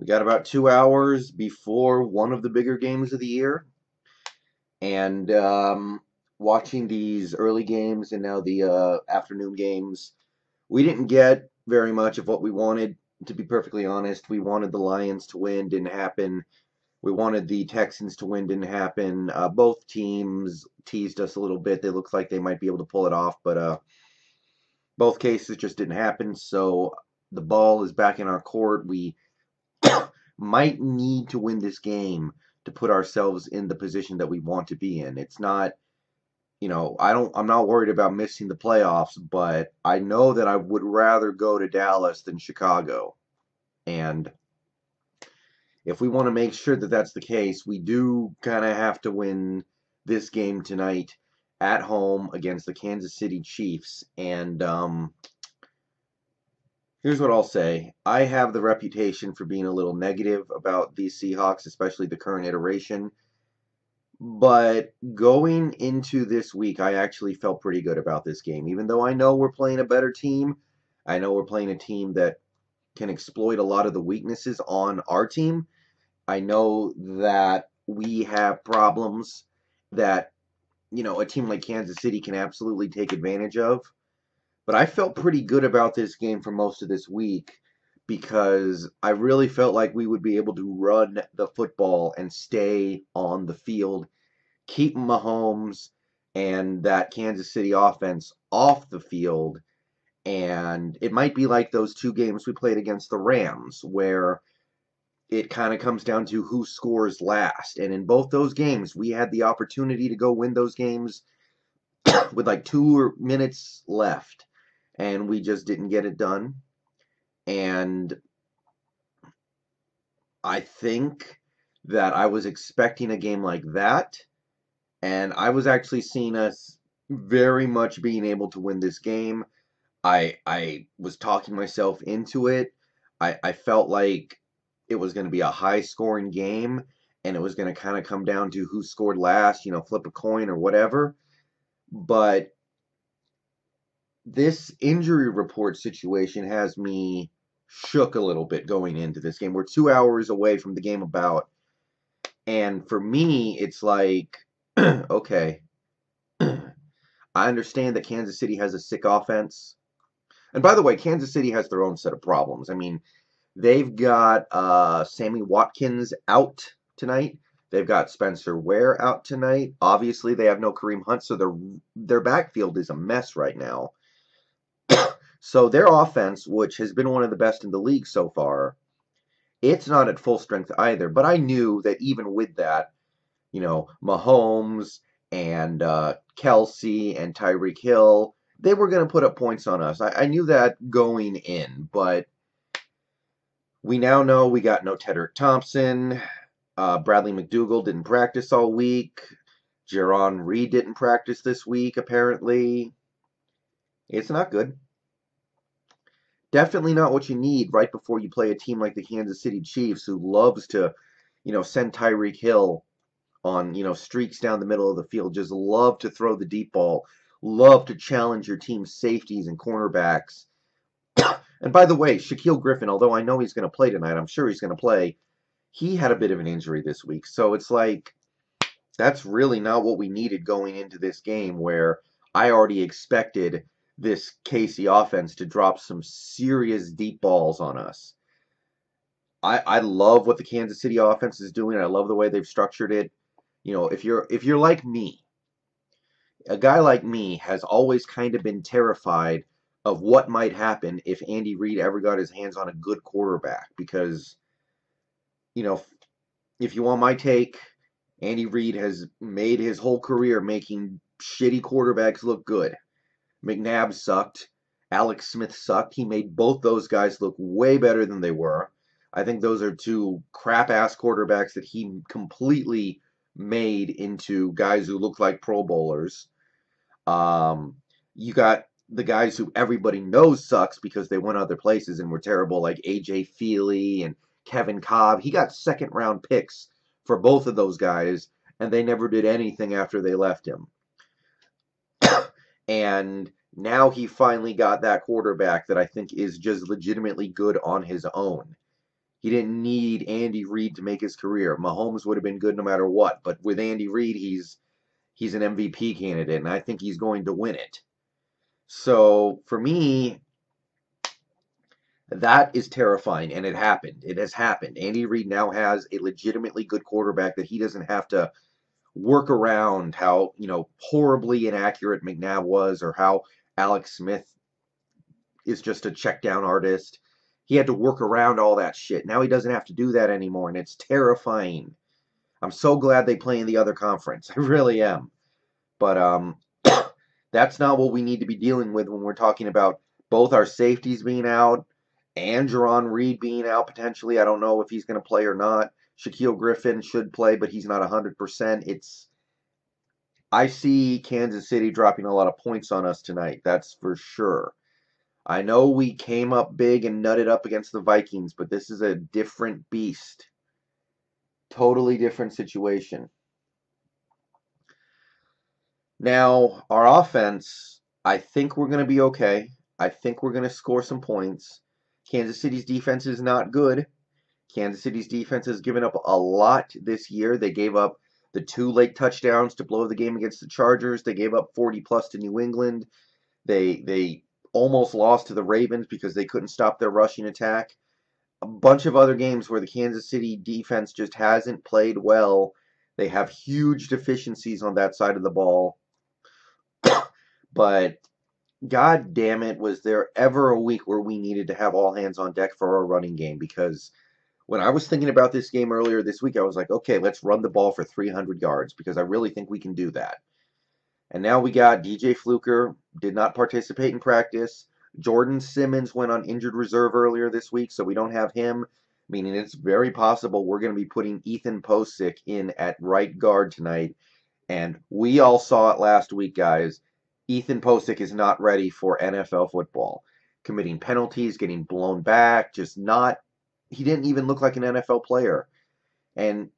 We got about 2 hours before one of the bigger games of the year, and watching these early games and now the afternoon games, we didn't get very much of what we wanted. To be perfectly honest, we wanted the Lions to win, didn't happen. We wanted the Texans to win, didn't happen. Both teams teased us a little bit. They looked like they might be able to pull it off, but both cases just didn't happen. So the ball is back in our court. We might need to win this game to put ourselves in the position that we want to be in. It's not, I'm not worried about missing the playoffs, but I know that I would rather go to Dallas than Chicago. And if we want to make sure that that's the case, we do kind of have to win this game tonight at home against the Kansas City Chiefs. And here's what I'll say. I have the reputation for being a little negative about these Seahawks, especially the current iteration. But going into this week, I actually felt pretty good about this game. Even though I know we're playing a better team, I know we're playing a team that can exploit a lot of the weaknesses on our team. I know that we have problems that, a team like Kansas City can absolutely take advantage of. But I felt pretty good about this game for most of this week because I really felt like we would be able to run the football and stay on the field, keep Mahomes and that Kansas City offense off the field. And it might be like those two games we played against the Rams, where it kind of comes down to who scores last. And in both those games, we had the opportunity to go win those games with like 2 minutes left, and we just didn't get it done. And I think that I was expecting a game like that, and I was actually seeing us very much being able to win this game. I was talking myself into it. I felt like it was going to be a high-scoring game, and it was going to kind of come down to who scored last, flip a coin or whatever. But this injury report situation has me shook a little bit going into this game. We're 2 hours away from the game about, and for me, it's like, okay, I understand that Kansas City has a sick offense. And by the way, Kansas City has their own set of problems. I mean, they've got Sammy Watkins out tonight. They've got Spencer Ware out tonight. Obviously, they have no Kareem Hunt, so their backfield is a mess right now. So their offense, which has been one of the best in the league so far, it's not at full strength either. But I knew that even with that, Mahomes and Kelsey and Tyreek Hill, they were going to put up points on us. I knew that going in, but we now know we got no Tedrick Thompson. Bradley McDougald didn't practice all week. Jaron Reed didn't practice this week, apparently. It's not good. Definitely not what you need right before you play a team like the Kansas City Chiefs, who loves to, send Tyreek Hill on, streaks down the middle of the field. Just love to throw the deep ball. Love to challenge your team's safeties and cornerbacks. And by the way, Shaquille Griffin, although I know he's going to play tonight, I'm sure he's going to play, he had a bit of an injury this week. So it's like, that's really not what we needed going into this game, where I already expected this KC offense to drop some serious deep balls on us. I love what the Kansas City offense is doing. I love the way they've structured it. If you're like me, a guy like me has always kind of been terrified of what might happen if Andy Reid ever got his hands on a good quarterback. Because, if you want my take, Andy Reid has made his whole career making shitty quarterbacks look good. McNabb sucked. Alex Smith sucked. He made both those guys look way better than they were. I think those are two crap-ass quarterbacks that he completely made into guys who look like Pro Bowlers. You got the guys who everybody knows sucks because they went other places and were terrible, like A.J. Feely and Kevin Cobb. He got second-round picks for both of those guys, and they never did anything after they left him. And now he finally got that quarterback that I think is just legitimately good on his own. He didn't need Andy Reid to make his career. Mahomes would have been good no matter what, but with Andy Reid, he's an MVP candidate, and I think he's going to win it. So for me, that is terrifying, and it happened. It has happened. Andy Reid now has a legitimately good quarterback that he doesn't have to work around how, horribly inaccurate McNabb was or how Alex Smith is just a check down artist. He had to work around all that shit. Now he doesn't have to do that anymore, and it's terrifying. I'm so glad they play in the other conference. I really am. But that's not what we need to be dealing with when we're talking about both our safeties being out and Jerron Reed being out potentially. I don't know if he's going to play or not. Shaquille Griffin should play, but he's not 100%. I see Kansas City dropping a lot of points on us tonight. That's for sure. I know we came up big and nutted up against the Vikings, but this is a different beast. Totally different situation. Now, our offense, I think we're going to be okay. I think we're going to score some points. Kansas City's defense is not good. Kansas City's defense has given up a lot this year. They gave up the 2 late touchdowns to blow the game against the Chargers. They gave up 40-plus to New England. They almost lost to the Ravens because they couldn't stop their rushing attack. A bunch of other games where the Kansas City defense just hasn't played well. They have huge deficiencies on that side of the ball. But God damn it, was there ever a week where we needed to have all hands on deck for our running game? Because when I was thinking about this game earlier this week, I was like, okay, let's run the ball for 300 yards because I really think we can do that. And now we got DJ Fluker, did not participate in practice. Jordan Simmons went on injured reserve earlier this week, so we don't have him, meaning it's very possible we're going to be putting Ethan Posick in at right guard tonight. And we all saw it last week, guys. Ethan Posick is not ready for NFL football. Committing penalties, getting blown back, he didn't even look like an NFL player. And,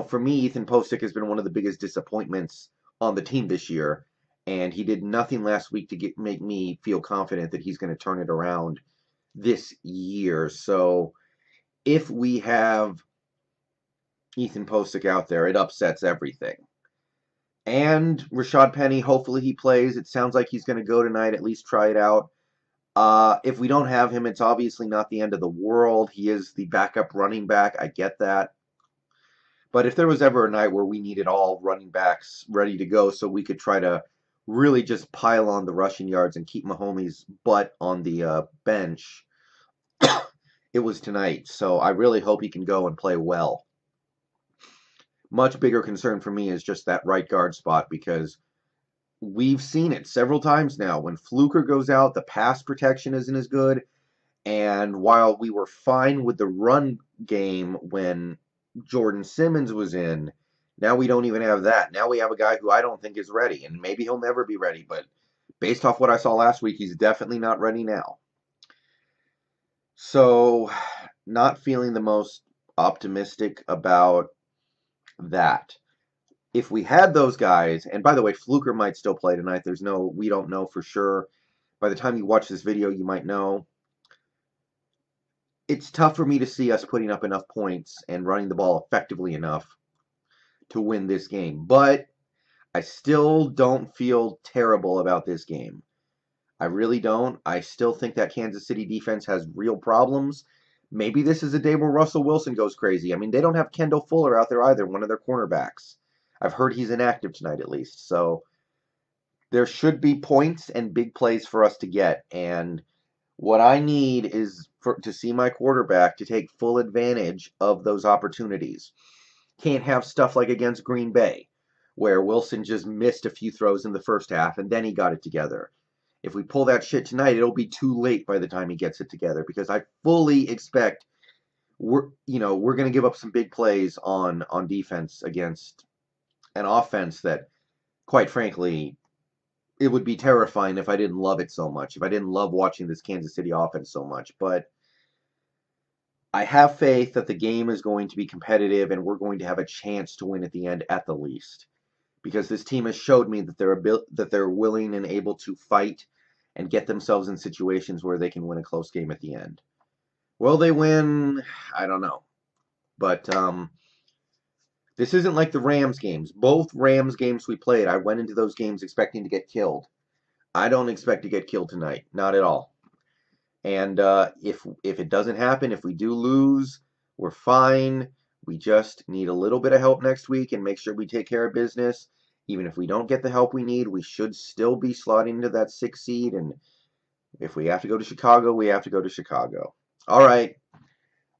for me, Ethan Posick has been one of the biggest disappointments on the team this year. And he did nothing last week to make me feel confident that he's going to turn it around this year. So if we have Ethan Posick out there, it upsets everything. And Rashad Penny, hopefully he plays. It sounds like he's going to go tonight, at least try it out. If we don't have him, it's obviously not the end of the world. He is the backup running back. I get that. But if there was ever a night where we needed all running backs ready to go so we could try to really just pile on the rushing yards and keep Mahomes' butt on the bench, it was tonight. So I really hope he can go and play well. Much bigger concern for me is just that right guard spot because we've seen it several times now. When Fluker goes out, the pass protection isn't as good. And while we were fine with the run game when Jordan Simmons was in, now we don't even have that. Now we have a guy who I don't think is ready, and maybe he'll never be ready, but based off what I saw last week, he's definitely not ready now. So, not feeling the most optimistic about that. If we had those guys, and by the way, Fluker might still play tonight. We don't know for sure. By the time you watch this video, you might know. It's tough for me to see us putting up enough points and running the ball effectively enough to win this game. But I still don't feel terrible about this game. I really don't. I still think that Kansas City defense has real problems. Maybe this is a day where Russell Wilson goes crazy. I mean, they don't have Kendall Fuller out there either, one of their cornerbacks. I've heard he's inactive tonight at least. So there should be points and big plays for us to get. And what I need is to see my quarterback to take full advantage of those opportunities. Can't have stuff like against Green Bay, where Wilson just missed a few throws in the first half and then he got it together. If we pull that shit tonight, it'll be too late by the time he gets it together because I fully expect we're going to give up some big plays on defense against an offense that, quite frankly, it would be terrifying if I didn't love it so much, if I didn't love watching this Kansas City offense so much. But I have faith that the game is going to be competitive and we're going to have a chance to win at the end at the least. Because this team has showed me that they're willing and able to fight and get themselves in situations where they can win a close game at the end. Will they win? I don't know. But this isn't like the Rams games. Both Rams games we played, I went into those games expecting to get killed. I don't expect to get killed tonight. Not at all. And if it doesn't happen, if we do lose, we're fine. We just need a little bit of help next week and make sure we take care of business. Even if we don't get the help we need, we should still be slotting into that 6th seed. And if we have to go to Chicago, we have to go to Chicago. All right.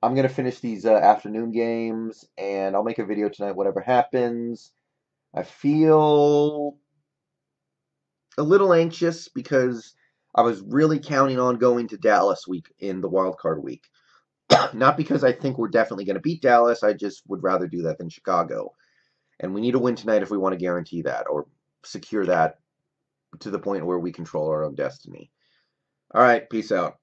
I'm going to finish these afternoon games, and I'll make a video tonight, whatever happens. I feel a little anxious because I was really counting on going to Dallas week in the wild card week. Not because I think we're definitely going to beat Dallas. I just would rather do that than Chicago. And we need a win tonight if we want to guarantee that or secure that to the point where we control our own destiny. All right, peace out.